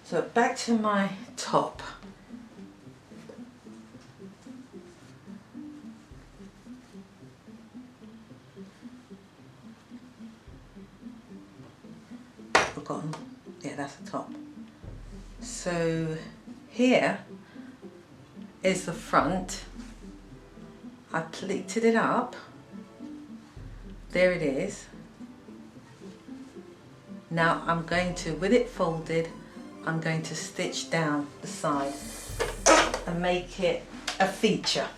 So back to my top. Forgotten. Yeah, that's the top. So here is the front. I pleated it up. There it is. Now I'm going to, with it folded, I'm going to stitch down the side and make it a feature.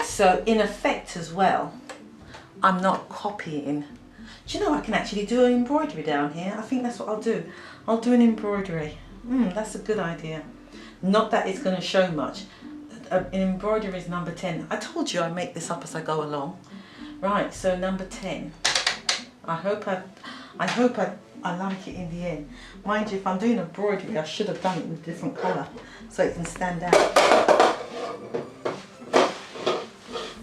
So in effect as well, I'm not copying. Do you know I can actually do an embroidery down here? I think that's what I'll do. I'll do an embroidery. That's a good idea. Not that it's going to show much. An embroidery is number 10. I told you I make this up as I go along. Right, so number 10. I hope I like it in the end. Mind you, if I'm doing embroidery, I should have done it with a different colour so it can stand out.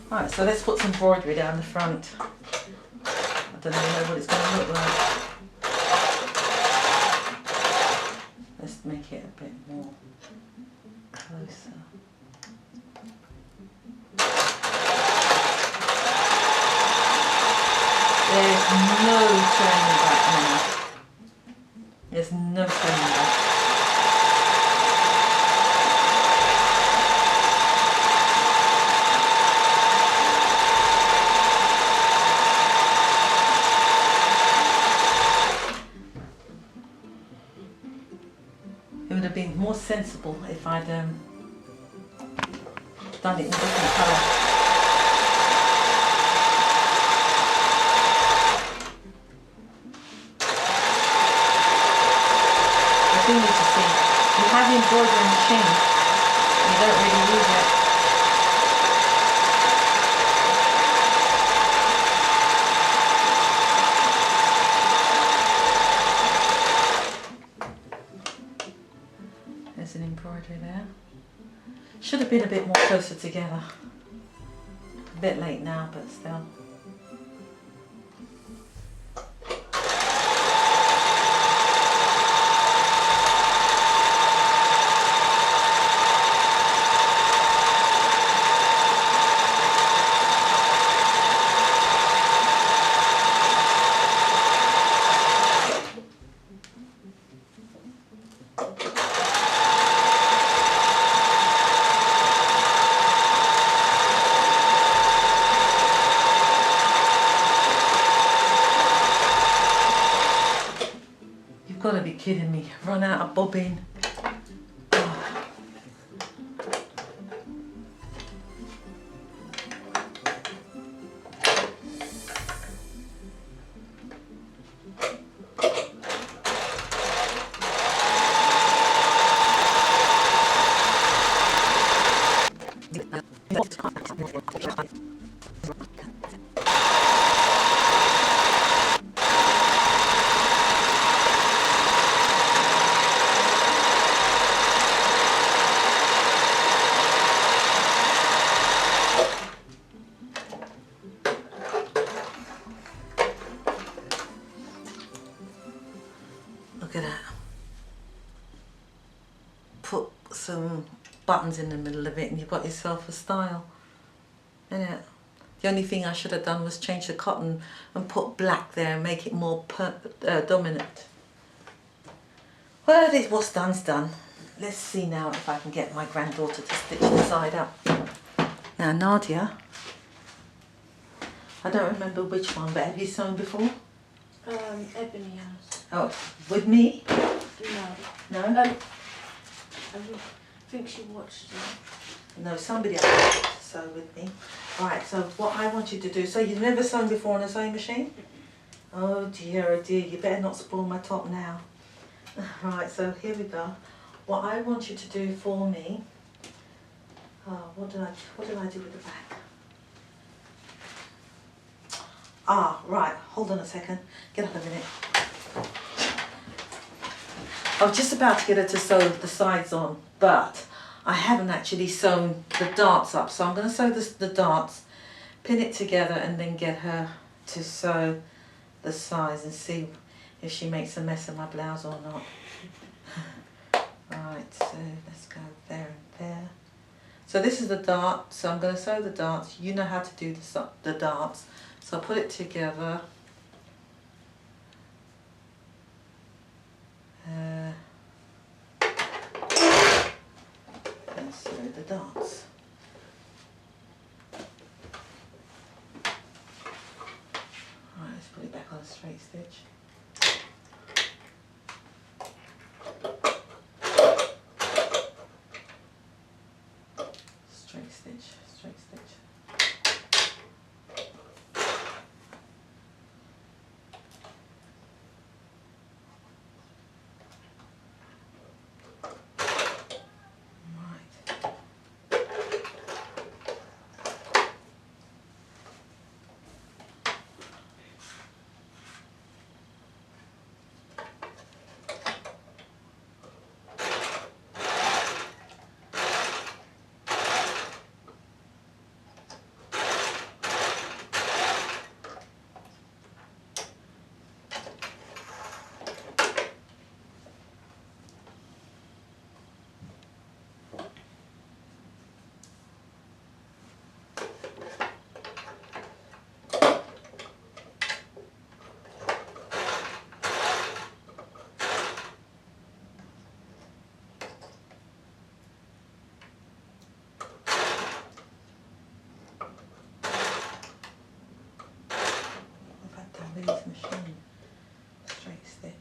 Right, so let's put some embroidery down the front. I don't even know what it's going to look like. Let's make it a bit more closer. There's no turning back now. There's no turning back. It would have been more sensible if I'd done it in a different colour. You need to see, you have the embroidery machine, you don't really use it. There's an embroidery there. Should have been a bit more closer together. A bit late now, but still. You've got to be kidding me. Run out of bobbin. Oh. Look at that. Put some buttons in the middle of it and you've got yourself a style. Isn't it? The only thing I should have done was change the cotton and put black there and make it more dominant. Well, what's done's done. Let's see now if I can get my granddaughter to stitch the side up. Now Nadia, I don't remember which one, but have you sewn before? Ebony has. Oh, with me? No. No? I think she watched it. No, somebody else had to sew with me. Right, so what I want you to do, so you've never sewn before on a sewing machine? Oh dear, you better not spoil my top now. Right, so here we go. What I want you to do for me, what did I do with the back? Ah, right, hold on a second. Get up a minute. I was just about to get her to sew the sides on, but I haven't actually sewn the darts up. So I'm going to sew the darts, pin it together and then get her to sew the sides and see if she makes a mess of my blouse or not. Right, so let's go there and there. So this is the dart, so I'm going to sew the darts. You know how to do the darts. So I'll put it together. And sew the darts. Right, let's put it back on a straight stitch. Straight stitch, straight stitch. These machine straight stitch.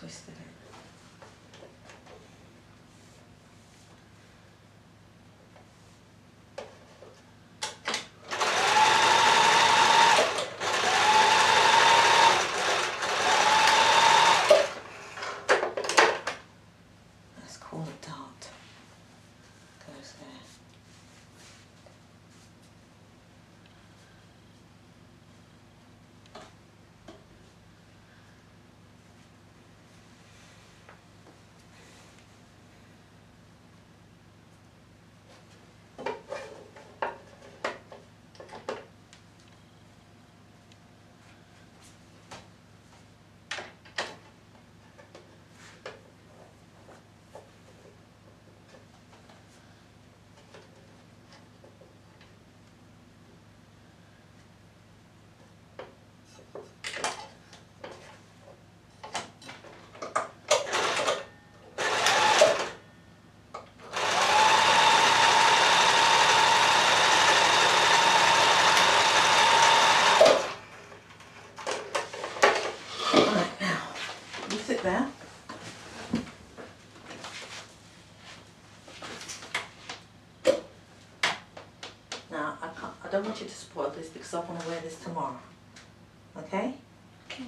Twisted it. Let's call it dart. Goes there. There. Now I don't want you to spoil this because I want to wear this tomorrow. Okay? Okay.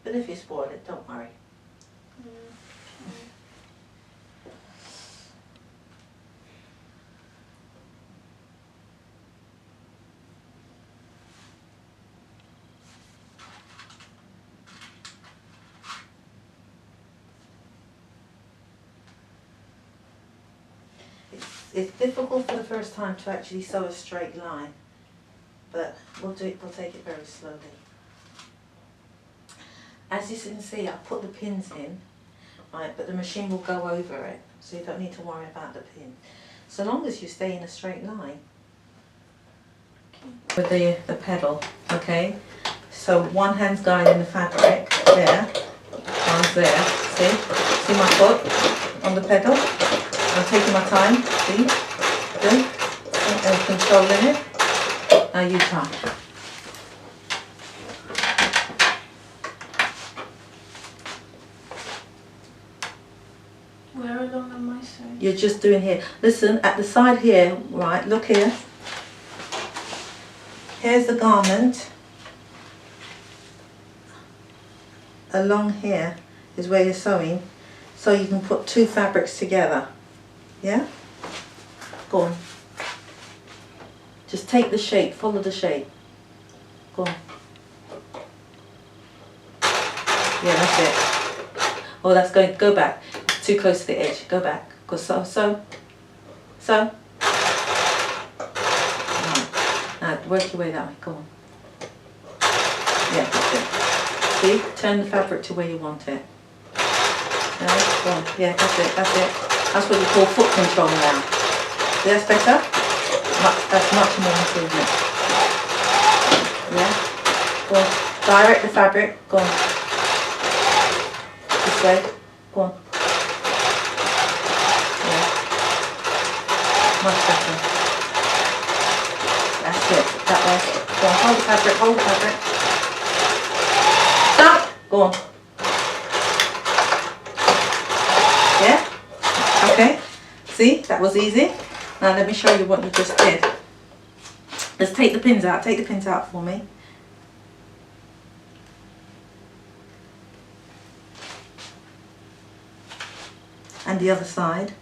But if you spoil it, don't worry. It's difficult for the first time to actually sew a straight line, but we'll take it very slowly. As you can see, I put the pins in, right, but the machine will go over it, so you don't need to worry about the pin. So long as you stay in a straight line. Okay. With the pedal, okay? So one hand's guiding the fabric, there, one's there, see? See my foot on the pedal? I'm taking my time, see? Good? And controlling it. Now you try. Where along am I sewing? You're just doing here. Listen, at the side here, right, look here. Here's the garment. Along here is where you're sewing, so you can put two fabrics together. Yeah? Go on. Just take the shape, follow the shape. Go on. Yeah, that's it. Oh, that's going, go back. Too close to the edge. Go back. Go so. Right. Now work your way that way. Go on. Yeah, that's it. See? Turn the fabric to where you want it. Yeah, go on. Yeah, that's it. That's it. That's what you call foot control now. See, that's better? That's much more improvement. Yeah? Go on. Direct the fabric. Go on. This way. Go on. Yeah. Much better. That's it. That way. Go on. Hold the fabric. Hold the fabric. Stop. Go on. Yeah? Okay. See? That was easy. Now let me show you what you just did. Let's take the pins out. Take the pins out for me. And the other side.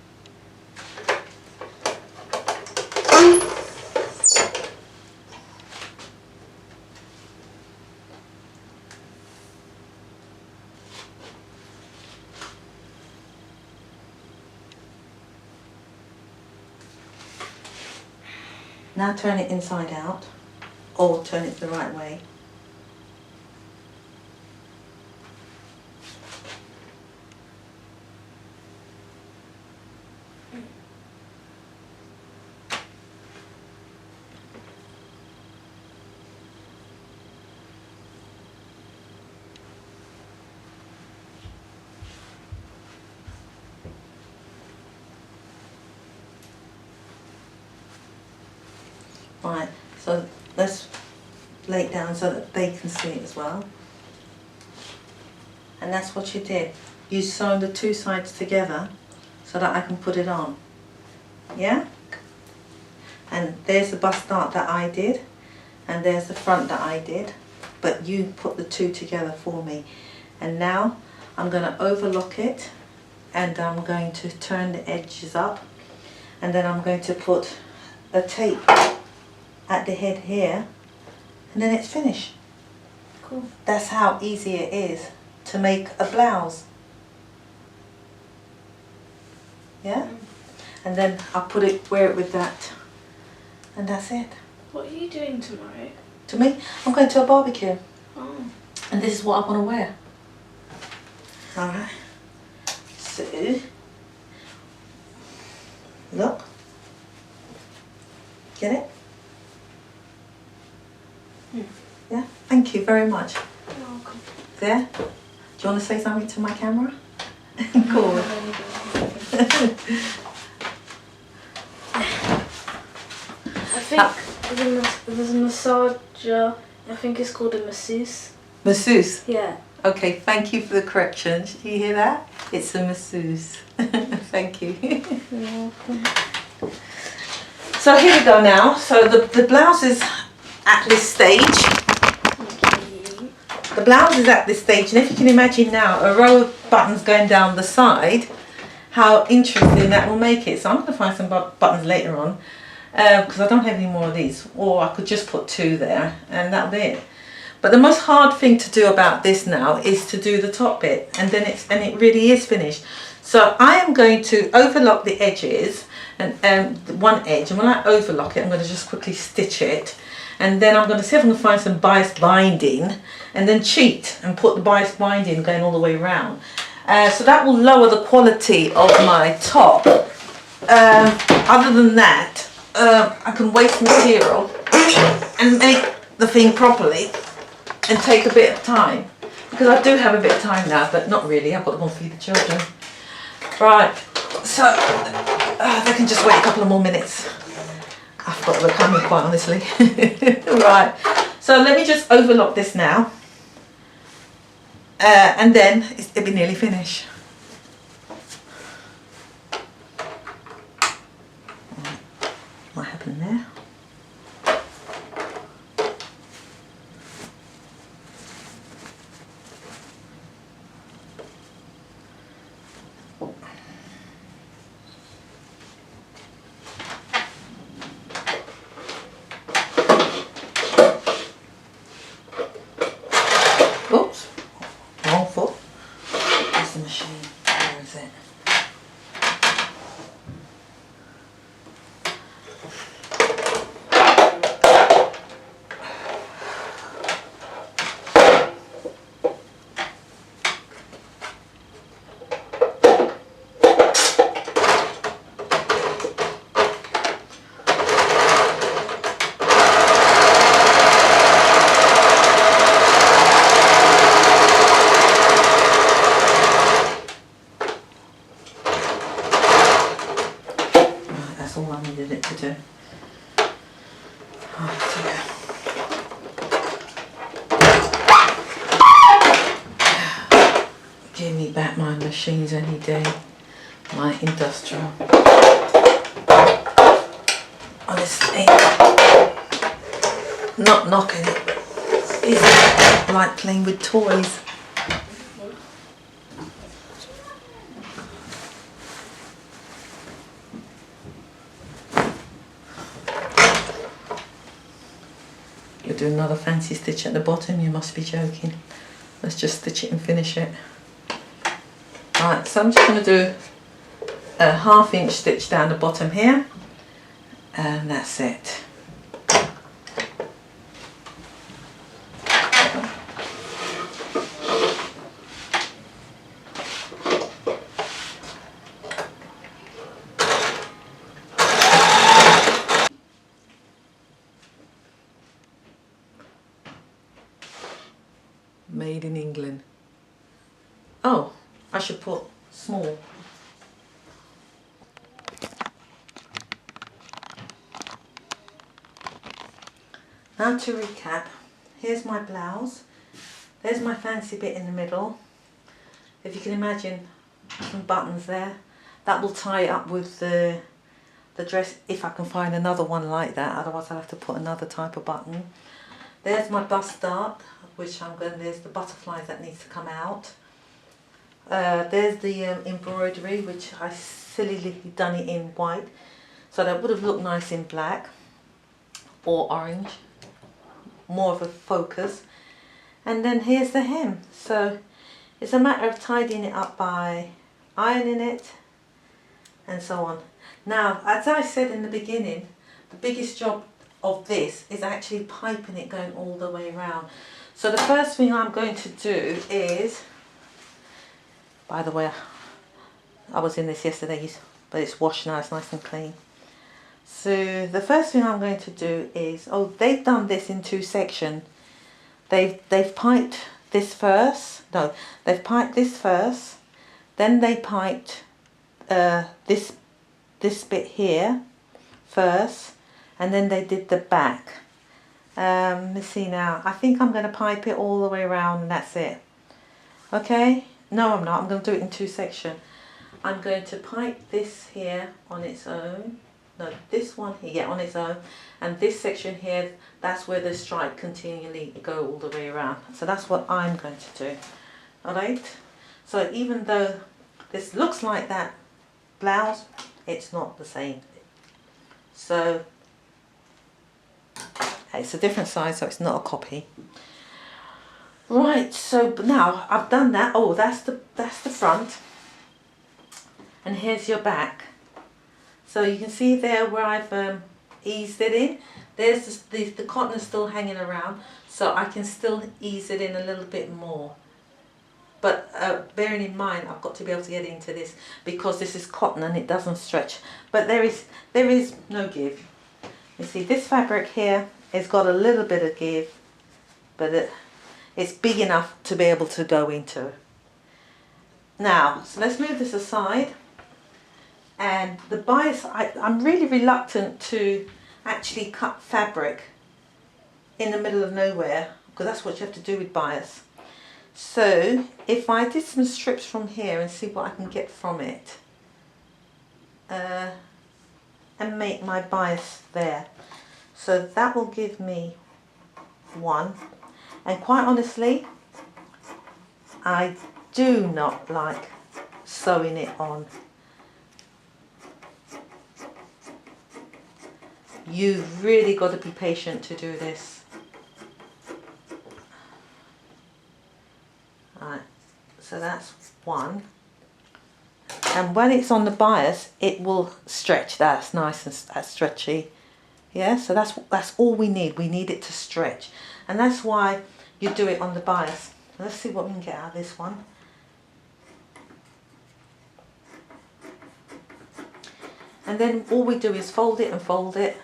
Now turn it inside out, or turn it the right way. Right, so let's lay it down so that they can see it as well. And that's what you did. You sewn the two sides together so that I can put it on. Yeah? And there's the bust dart that I did, and there's the front that I did, but you put the two together for me. And now I'm going to overlock it, and I'm going to turn the edges up, and then I'm going to put a tape at the head here, and then it's finished. Cool. That's how easy it is to make a blouse. Yeah? And then I'll put it, wear it with that, and that's it. What are you doing tomorrow? To me, I'm going to a barbecue, Oh. and this is what I want to wear. Alright, so look, get it? Yeah, thank you very much. You're welcome. There? Do you want to say something to my camera? Cool. I think there's a massager. I think it's called a masseuse. Masseuse? Yeah. Okay, thank you for the correction. Did you hear that? It's a masseuse. Thank you. You're welcome. So here we go now. So the blouse is at this stage. Okay. The blouse is at this stage, and if you can imagine now a row of buttons going down the side, how interesting that will make it. So I'm going to find some buttons later on, because I don't have any more of these, or I could just put two there and that'll be it. But the most hard thing to do about this now is to do the top bit, and then it really is finished. So I am going to overlock the edges, and one edge, and when I overlock it, I'm going to just quickly stitch it, and then I'm going to see if I can find some bias binding, and then cheat and put the bias binding going all the way around. So that will lower the quality of my top. Other than that, I can waste material and make the thing properly and take a bit of time, because I do have a bit of time now, but not really. I've got to go and feed the children. Right, so they can just wait a couple of more minutes. got the cami, quite honestly. Right, so let me just overlock this now, and then it'll be nearly finished. What happened there? Oops, wrong foot. Where's the machine? Where is it? That's all I needed it to do. Oh dear. Give me back my machines any day. My industrial. Honestly, not knocking it, but it's like playing with toys. You'll do another fancy stitch at the bottom, you must be joking. Let's just stitch it and finish it. Right, so I'm just going to do a 1/2 inch stitch down the bottom here, and that's it. Made in England. Oh, I should put small. Now to recap, here's my blouse, there's my fancy bit in the middle. If you can imagine some buttons there, that will tie it up with the dress if I can find another one like that, otherwise I'll have to put another type of button. There's my bust dart, which there's the butterflies that needs to come out. There's the embroidery, which I sillily done it in white, so that would have looked nice in black or orange, more of a focus. And then here's the hem, so it's a matter of tidying it up by ironing it and so on. Now, as I said in the beginning, the biggest job of this is actually piping it going all the way around. So the first thing I'm going to do is, by the way, I was in this yesterday, but it's washed now, it's nice and clean. So the first thing I'm going to do is, oh, they've done this in 2 sections. They've piped this first, no, they've piped this first, then they piped this bit here first, and then they did the back. Let me see now, I think I'm going to pipe it all the way around and that's it. Okay, no I'm not, I'm going to do it in 2 sections. I'm going to pipe this here on its own, no, this one here, yeah, on its own, and this section here, that's where the stripe continually go all the way around. So that's what I'm going to do. Alright, so even though this looks like that blouse, it's not the same. So it's a different size, so it's not a copy. Right, so now I've done that. Oh, that's the front, and here's your back. So you can see there where I've eased it in. There's the cotton is still hanging around, so I can still ease it in a little bit more. But bearing in mind, I've got to be able to get into this because this is cotton and it doesn't stretch. But there is no give. You see, this fabric here has got a little bit of give, but it's big enough to be able to go into. Now, so let's move this aside. And the bias, I'm really reluctant to actually cut fabric in the middle of nowhere, because that's what you have to do with bias. So if I did some strips from here and see what I can get from it, and make my bias there, so that will give me one. And quite honestly, I do not like sewing it on. You've really got to be patient to do this. Right, so that's one. And when it's on the bias, it will stretch. That's nice and that's stretchy. Yeah, so that's all we need. We need it to stretch. And that's why you do it on the bias. Let's see what we can get out of this one. And then all we do is fold it and fold it.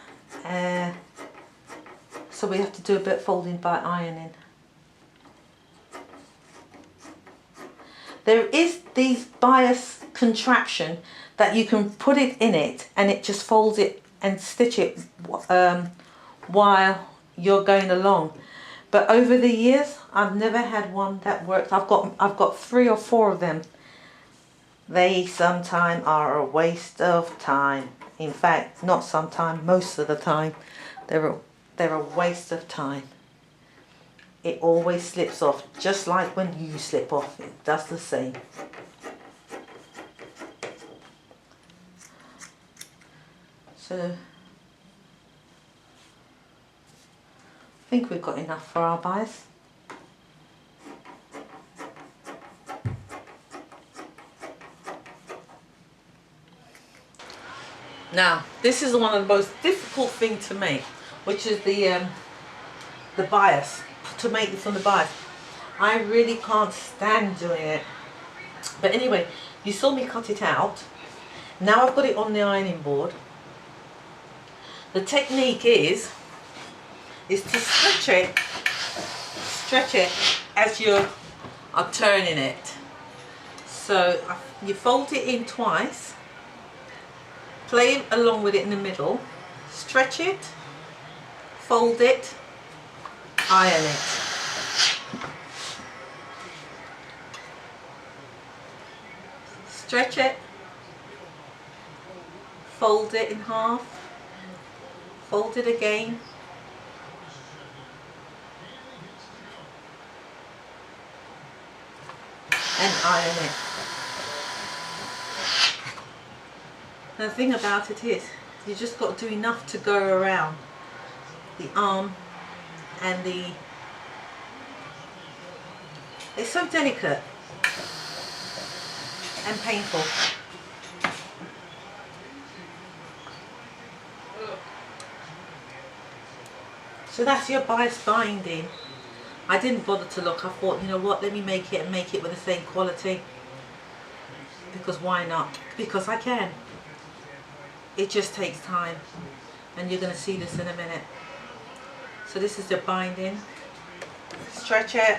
So we have to do a bit of folding by ironing. There is these bias contraption that you can put it in it and it just folds it and stitch it while you're going along. But over the years, I've never had one that worked. I've got 3 or 4 of them. They sometimes are a waste of time. In fact, not sometimes, most of the time, they're a waste of time. It always slips off, just like when you slip off. It does the same. So I think we've got enough for our bias. Now, this is one of the most difficult things to make, which is the bias. To make this on the bias, I really can't stand doing it. But anyway, you saw me cut it out. Now I've got it on the ironing board. The technique is to stretch it as you are turning it. So you fold it in twice, play along with it in the middle, stretch it, fold it, iron it. Stretch it, fold it in half, fold it again, and iron it. And the thing about it is, you just got to do enough to go around the arm and it's so delicate and painful. So that's your bias binding. I didn't bother to look. I thought, you know what, let me make it and make it with the same quality. Because why not? Because I can. It just takes time. And you're going to see this in a minute. So this is the binding. Stretch it.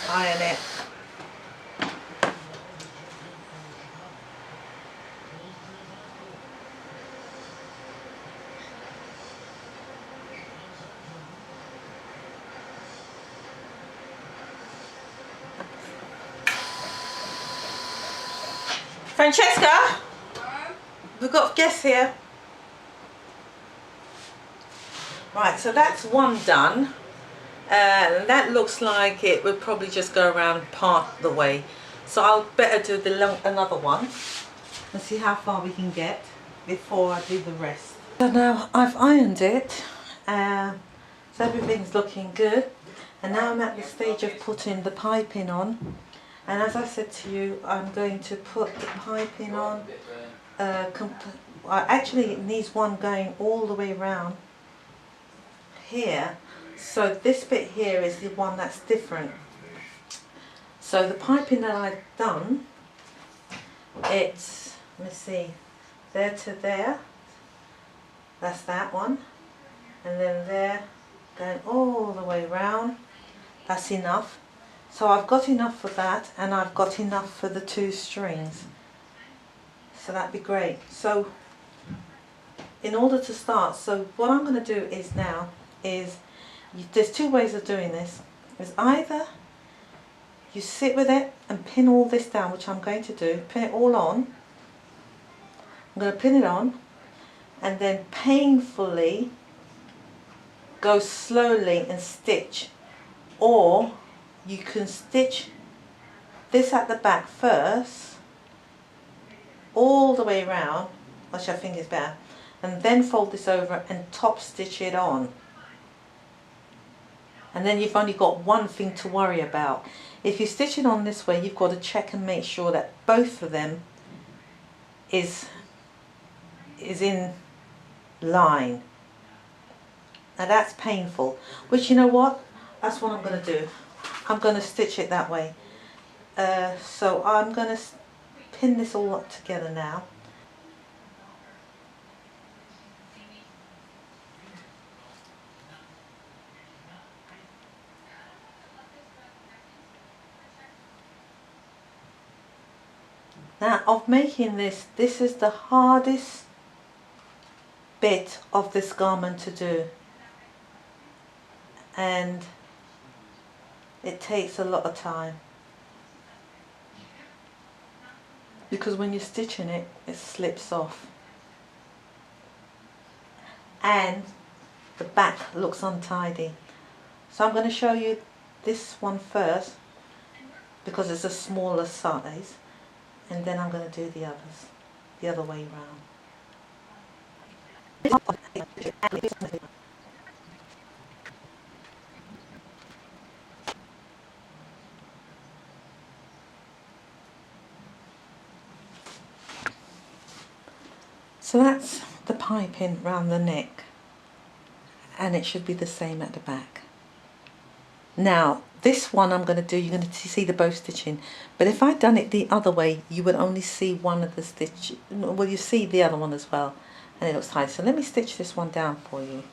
Iron it. Francesca, we've got guests here. Right, so that's one done. That looks like it would probably just go around part the way. So I'll better do another one and see how far we can get before I do the rest. So now I've ironed it, so everything's looking good. And now I'm at the stage of putting the piping on. And as I said to you, I'm going to put the piping on. Actually, it needs one going all the way around here. So this bit here is the one that's different. So the piping that I've done, it's, let me see, there to there. That's that one. And then there, going all the way around. That's enough. So I've got enough for that, and I've got enough for the 2 strings. So that'd be great. So in order to start, so what I'm going to do is now is, there's two ways of doing this. Is either you sit with it and pin all this down, which I'm going to do, pin it all on. I'm going to pin it on and then painfully go slowly and stitch, or you can stitch this at the back first all the way around, which I think is better, and then fold this over and top stitch it on, and then you've only got one thing to worry about. If you stitch it on this way, you've got to check and make sure that both of them is in line. Now that's painful, which, you know what, that's what I'm going to do. I'm going to stitch it that way. So I'm going to pin this all up together now. Now, of making this is the hardest bit of this garment to do, and it takes a lot of time, because when you're stitching it, it slips off and the back looks untidy. So I'm going to show you this one first because it's a smaller size, and then I'm going to do the others the other way round. So that's the piping round the neck, and it should be the same at the back. Now this one I'm going to do, you're going to see the bow stitching, but if I'd done it the other way, you would only see one of the stitch, well, you see the other one as well, and it looks tight. So let me stitch this one down for you.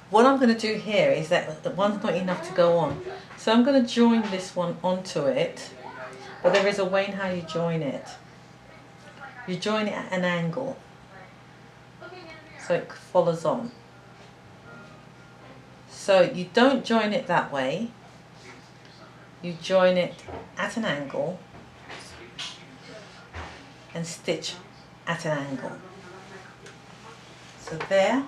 What I'm going to do here is that the one's not enough to go on, so I'm going to join this one onto it, but there is a way in how you join it. You join it at an angle so it follows on. So you don't join it that way, you join it at an angle and stitch at an angle. So there.